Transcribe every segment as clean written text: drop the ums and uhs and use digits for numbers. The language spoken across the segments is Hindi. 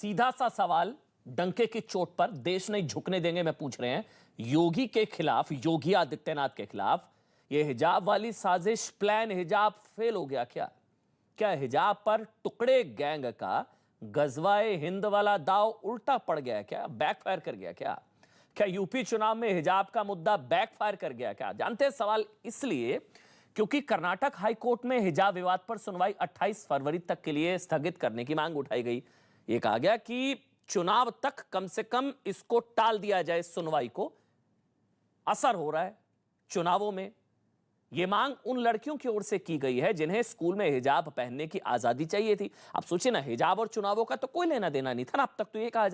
सीधा सा सवाल, डंके की चोट पर देश नहीं झुकने देंगे में पूछ रहे हैं योगी के खिलाफ, योगी आदित्यनाथ के खिलाफ यह हिजाब वाली साजिश, प्लान हिजाब फेल हो गया क्या? क्या हिजाब पर टुकड़े गैंग का गजवाए हिंद वाला दाव उल्टा पड़ गया क्या? बैकफायर कर गया क्या? क्या यूपी चुनाव में हिजाब का मुद्दा बैकफायर कर गया क्या? जानते हैं सवाल इसलिए क्योंकि कर्नाटक हाईकोर्ट में हिजाब विवाद पर सुनवाई 28 फरवरी तक के लिए स्थगित करने की मांग उठाई गई। यह कहा गया कि चुनाव तक कम से कम इसको टाल दिया जाए, सुनवाई को असर हो रहा है चुनावों में। यह मांग उन लड़कियों की ओर से की गई है जिन्हें स्कूल में हिजाब पहनने की आजादी चाहिए थी। अब सोचिए ना, हिजाब और चुनावों का तो कोई लेना देना नहीं था ना। अब तक तो यही कहा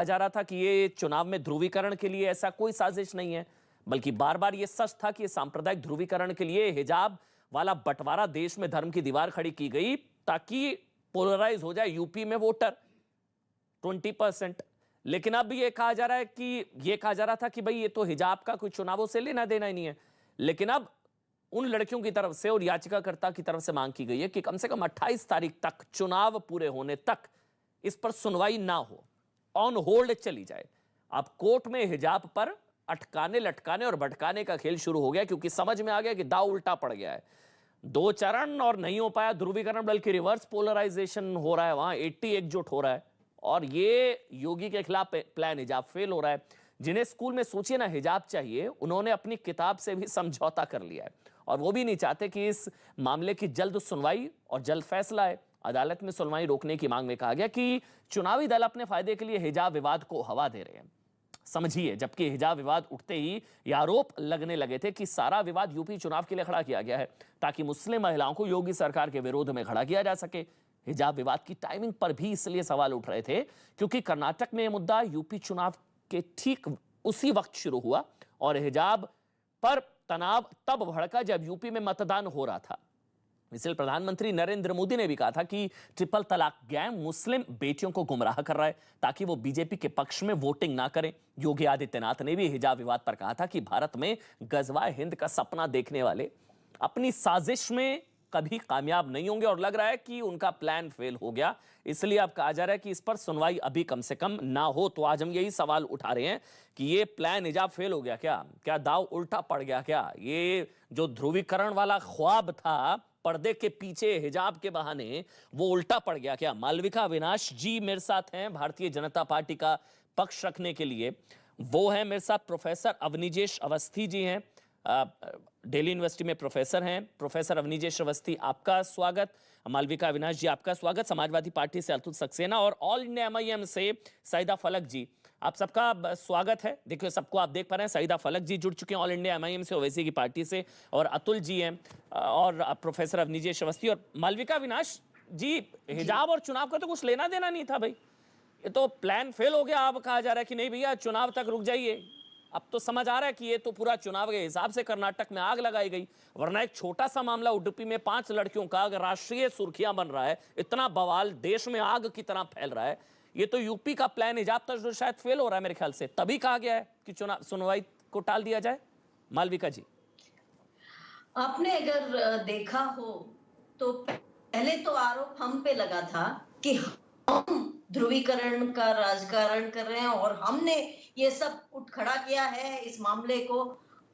जा रहा था कि ये चुनाव में ध्रुवीकरण के लिए ऐसा कोई साजिश नहीं है, बल्कि बार बार यह सच था कि यह सांप्रदायिक ध्रुवीकरण के लिए हिजाब वाला बंटवारा, देश में धर्म की दीवार खड़ी की गई ताकि पोलराइज हो जाए यूपी में वोटर 20%। लेकिन अब यह कहा जा रहा था कि भाई ये तो हिजाब का कोई चुनावों से लेना देना ही नहीं है। लेकिन अब उन लड़कियों की तरफ से और याचिकाकर्ता की तरफ से मांग की गई है कि कम से कम 28 तारीख तक, चुनाव पूरे होने तक इस पर सुनवाई ना हो, ऑन होल्ड चली जाए। अब कोर्ट में हिजाब पर अटकाने लटकाने और भटकाने का खेल शुरू हो गया, क्योंकि समझ में आ गया कि दाव उल्टा पड़ गया है। 2 चरण और नहीं हो पाया ध्रुवीकरण, बल्कि रिवर्स पोलराइजेशन हो रहा है, वहां 80 एकजुट हो रहा है। और ये योगी के खिलाफ प्लान हिजाब फेल हो रहा है। जिन्हें स्कूल में सोचिए ना हिजाब चाहिए, उन्होंने अपनी किताब से भी समझौता कर लिया है और वो भी नहीं चाहते कि इस मामले की जल्द सुनवाई और जल्द फैसला है। अदालत में सुनवाई रोकने की मांग में कहा गया कि चुनावी दल अपने फायदे के लिए हिजाब विवाद को हवा दे रहे हैं। समझिए, जबकि हिजाब विवाद उठते ही ये आरोप लगने लगे थे कि सारा विवाद यूपी चुनाव के लिए खड़ा किया गया है ताकि मुस्लिम महिलाओं को योगी सरकार के विरोध में खड़ा किया जा सके। हिजाब विवाद की टाइमिंग पर भी इसलिए सवाल उठ रहे थे क्योंकि कर्नाटक में यह मुद्दा यूपी चुनाव के ठीक उसी वक्त शुरू हुआ और हिजाब पर तनाव तब भड़का जब यूपी में मतदान हो रहा था। इसलिए प्रधानमंत्री नरेंद्र मोदी ने भी कहा था कि ट्रिपल तलाक गैंग मुस्लिम बेटियों को गुमराह कर रहा है ताकि वो बीजेपी के पक्ष में वोटिंग ना करें। योगी आदित्यनाथ ने भी हिजाब विवाद पर कहा था कि भारत में गजवाए हिंद का सपना देखने वाले अपनी साजिश में कभी कामयाब नहीं होंगे और लग रहा है कि उनका प्लान फेल हो गया। इसलिए अब कहा जा रहा है कि इस पर सुनवाई अभी कम से कम ना हो। तो आज हम यही सवाल उठा रहे हैं कि ये प्लान हिजाब फेल हो गया क्या? क्या दाव उल्टा पड़ गया क्या? ये जो ध्रुवीकरण वाला ख्वाब था, पर्दे के पीछे हिजाब के बहाने, वो उल्टा पड़ गया क्या? मालविका अविनाश जी मेरे साथ हैं भारतीय जनता पार्टी का पक्ष रखने के लिए। वो हैं मेरे साथ प्रोफेसर अवनीजेश अवस्थी जी हैं, दिल्ली यूनिवर्सिटी में प्रोफेसर हैं। प्रोफेसर अवनीजेश अवस्थी, आपका स्वागत। मालविका अविनाश जी, आपका स्वागत। समाजवादी पार्टी से अतुल सक्सेना और ऑल इंडिया एमआईएम से सईदा फलक जी, आप सबका स्वागत है। देखिए, सबको आप देख पा रहे हैं, सईदा फलक जी जुड़ चुके हैं ऑल इंडिया एमआईएम से, ओवैसी की पार्टी से, और अतुल जी हैं और प्रोफेसर अवनीजेश अवस्थी और मालविका अविनाश जी। हिजाब और चुनाव का तो कुछ लेना देना नहीं था भाई, ये तो प्लान फेल हो गया। अब कहा जा रहा है कि नहीं भैया, चुनाव तक रुक जाइए। अब तो समझ आ रहा है कि ये तो पूरा चुनाव के हिसाब से कर्नाटक में आग लगाई गई, वरना एक छोटा सा मामला उडुपी में 5 लड़कियों का अगर राष्ट्रीय सुर्खियां बन रहा है, इतना बवाल देश में आग की तरह फैल रहा है, ये तो यूपी का प्लान हिजाब तक जो शायद फेल हो रहा है मेरे ख्याल से, तभी कहा गया है कि चुनाव सुनवाई को टाल दिया जाए। मालविका जी, आपने अगर देखा हो तो पहले तो आरोप हम पे लगा था कि हम ध्रुवीकरण का राजकारण कर रहे हैं और हमने ये सब उठ खड़ा किया है, इस मामले को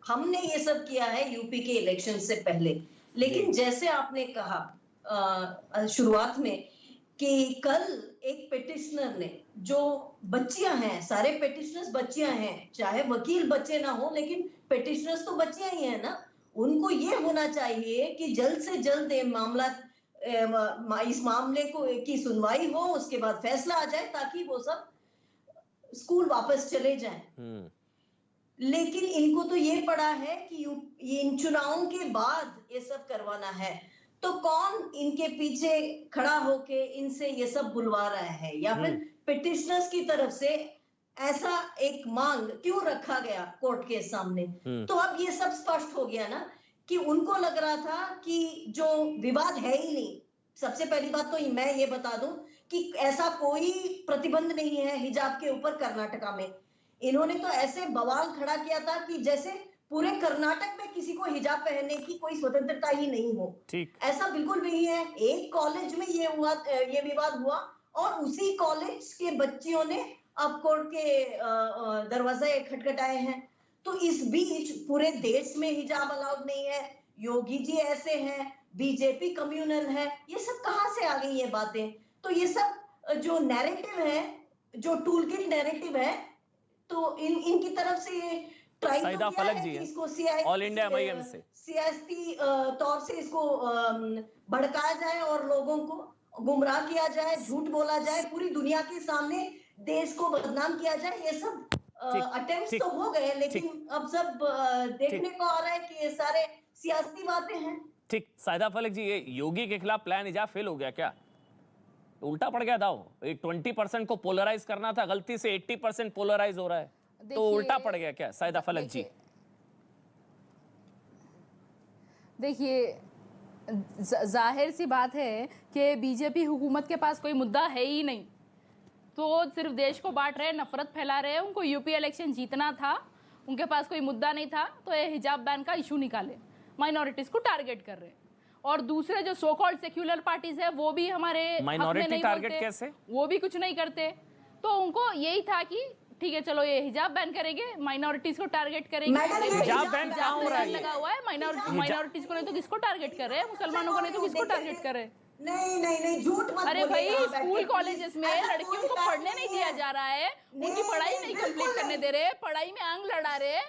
हमने ये सब किया है यूपी के इलेक्शन से पहले। लेकिन जैसे आपने कहा शुरुआत में कि कल एक पिटिशनर ने, जो बच्चियां हैं, सारे पिटिशनर्स बच्चियां हैं, चाहे वकील बच्चे ना हो लेकिन पिटिशनर्स तो बच्चियां ही है ना, उनको ये होना चाहिए कि जल्द से जल्द ये मामला, इस मामले को की सुनवाई हो, उसके बाद फैसला आ जाए ताकि वो सब स्कूल वापस चले जाएं। लेकिन इनको तो ये पड़ा है कि इन चुनावों के बाद ये सब करवाना है, तो कौन इनके पीछे खड़ा होके इनसे ये सब बुलवा रहा है, या फिर पिटिशनर्स की तरफ से ऐसा एक मांग क्यों रखा गया कोर्ट के सामने? तो अब ये सब स्पष्ट हो गया ना कि उनको लग रहा था कि जो विवाद है ही नहीं। सबसे पहली बात तो मैं ये बता दूं कि ऐसा कोई प्रतिबंध नहीं है हिजाब के ऊपर कर्नाटका में। इन्होंने तो ऐसे बवाल खड़ा किया था कि जैसे पूरे कर्नाटक में किसी को हिजाब पहनने की कोई स्वतंत्रता ही नहीं हो। ऐसा बिल्कुल नहीं है। एक कॉलेज में ये विवाद हुआ और उसी कॉलेज के बच्चियों ने अब कोर्ट के दरवाजे खटखटाए हैं। तो इस बीच पूरे देश में हिजाब अलाउड नहीं है, योगी जी ऐसे हैं, बीजेपी कम्युनल है, ये सब कहाँ से आ गई ये बातें? तो ये सब जो नैरेटिव है, जो टूल किट नैरेटिव है, तो इनकी तरफ से ट्राई सईदा तो किया फलक है जी कि हैं, इसको ऑल इंडिया MIM से सियासी तौर से इसको भड़काया जाए और लोगों को गुमराह किया जाए, झूठ बोला जाए, पूरी दुनिया के सामने देश को बदनाम किया जाए। ये सब अटेम्प्ट्स तो हो गए, लेकिन अब सब देखने को आ रहा है कि ये सारे सियासी बातें हैं। ठीक। सईदा फलक जी, ये योगी के खिलाफ प्लान हिजाब फेल हो गया क्या? उल्टा पड़ गया दाव। 20% को पोलराइज करना था, गलती से 80% पोलराइज हो रहा है, तो उल्टा पड़ गया क्या सईदा फलक जी? देखिए, जाहिर सी बात है कि बीजेपी हुकूमत के पास कोई मुद्दा है ही नहीं, तो सिर्फ देश को बांट रहे, नफरत फैला रहे हैं। उनको यूपी इलेक्शन जीतना था, उनके पास कोई मुद्दा नहीं था, तो ये हिजाब बैन का इशू निकाले, माइनॉरिटीज को टारगेट कर रहे हैं। और दूसरे जो सो कॉल्ड सेक्युलर पार्टीज है वो भी हमारे माइनॉरिटी टारगेट कैसे? वो भी कुछ नहीं करते। तो उनको यही था कि ठीक है चलो ये हिजाब बैन करेंगे, माइनॉरिटीज को टारगेट करेंगे। हिजाब बैन कहाँ हो रहा है? लगा हुआ है माइनॉरिटीज को, नहीं तो किसको टारगेट कर रहे हैं? मुसलमानों को नहीं तो किसको टारगेट कर रहे हैं? नहीं, झूठ मत अरे बोलिए। भाई, स्कूल कॉलेजेस में लड़कियों को पढ़ने नहीं दिया जा रहा है, उनकी पढ़ाई नहीं कंप्लीट करने दे रहे, पढ़ाई में आंग लड़ा रहे,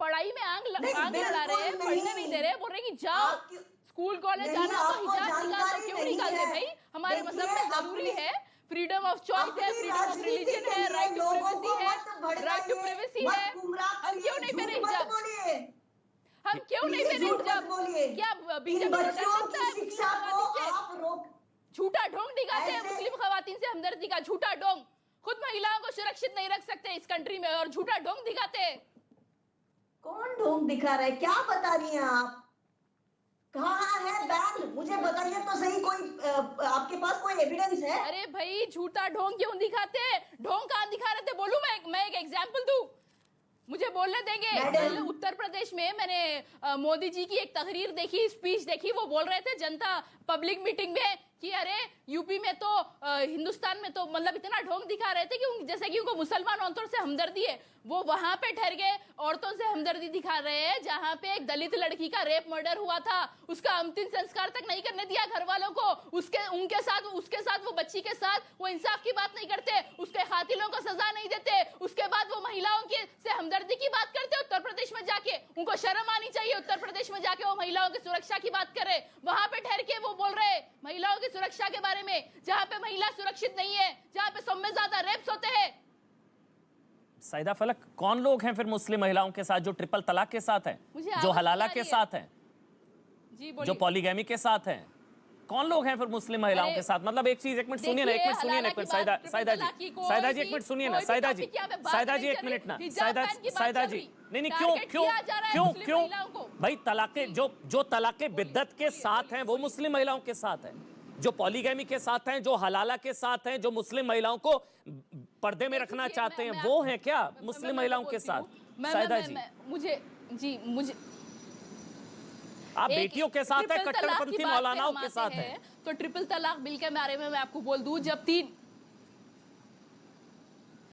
पढ़ाई में आंग लड़ा रहे, पढ़ने नहीं दे रहे, बोल रहे कि जाओ स्कूल कॉलेज जाना तो हिजाब निकाल, तो क्यों निकालते भाई? हमारे मजहब में जरूरी है, फ्रीडम ऑफ चॉइस है, फ्रीडम ऑफ रिलीजन है, राइट टू प्राइवेसी है, राइट टू प्राइवेसी है। हम क्यों नहीं पहने हिजाब? हम क्यों नहीं पहने हिजाब? क्या बीजेपी झूठा ढोंग दिखाते हैं मुस्लिम खवातीन से हमदर्दी का? झूठा ढोंग, खुद महिलाओं को सुरक्षित नहीं रख सकते इस कंट्री में और झूठा ढोंग दिखाते हैं। कौन ढोंग दिखा रहा है? क्या बता रही हैं आप? कहाँ है बैन? मुझे बताइए तो सही, कोई आपके पास कोई एविडेंस है? अरे भाई, झूठा ढोंग क्यों दिखाते हैं? ढोंग कहाँ दिखा रहे थे? बोलूं मैं एक एग्जांपल दूं? मुझे बोलने देंगे? उत्तर प्रदेश में मैंने मोदी जी की एक तकरीर देखी, स्पीच देखी, वो बोल रहे थे जनता पब्लिक मीटिंग में कि अरे यूपी में तो हिंदुस्तान में तो मतलब इतना ढोंग दिखा रहे थे कि जैसे कि उनको मुसलमान औरतों से हमदर्दी है। वो वहां पे ठहर गए, औरतों से हमदर्दी दिखा रहे हैं जहां पे एक दलित लड़की का रेप मर्डर हुआ था, उसका अंतिम संस्कार तक नहीं करने दिया घर वालों को, उसके साथ वो बच्ची के साथ वो इंसाफ की बात नहीं करते, उसके कातिलों को सजा नहीं देते, उसके बाद वो महिलाओं के से हमदर्दी की बात करते। उत्तर प्रदेश में जाके उनको शर्म आनी चाहिए, उत्तर प्रदेश में जाके वो महिलाओं की सुरक्षा की बात करे, वहां पे ठहर के वो बोल रहे महिलाओं की सुरक्षा के बारे में, जहां पे महिला सुरक्षित नहीं है, जहां पे 100 में ज्यादा रेप्स होते हैं। सईदा फलक, कौन लोग हैं फिर मुस्लिम महिलाओं के साथ जो ट्रिपल तलाक के साथ हैं, जो हलाला के साथ हैं, जो पॉलीगैमी के साथ हैं? कौन लोग हैं फिर मुस्लिम महिलाओं के साथ? मतलब एक मिनट सुनिए ना, एक मिनट सुनिए ना, एक मिनट सईदा जी एक मिनट सुनिए ना, सईदा जी एक मिनट ना, सईदा जी नहीं क्यों भाई? तलाके जो तलाके बिद्दत के साथ हैं वो मुस्लिम महिलाओं के साथ हैं, जो पॉलीगैमी के साथ हैं, जो हलाला के साथ हैं, जो मुस्लिम महिलाओं को पर्दे में रखना चाहते हैं, वो हैं क्या मुस्लिम महिलाओं के साथ? सईदा जी, मुझे आप बेटियों के साथ है, कट्टरपंथी मौलानाओं के साथ है। तो ट्रिपल तलाक बिल के बारे में मैं आपको बोल दूं, जब 3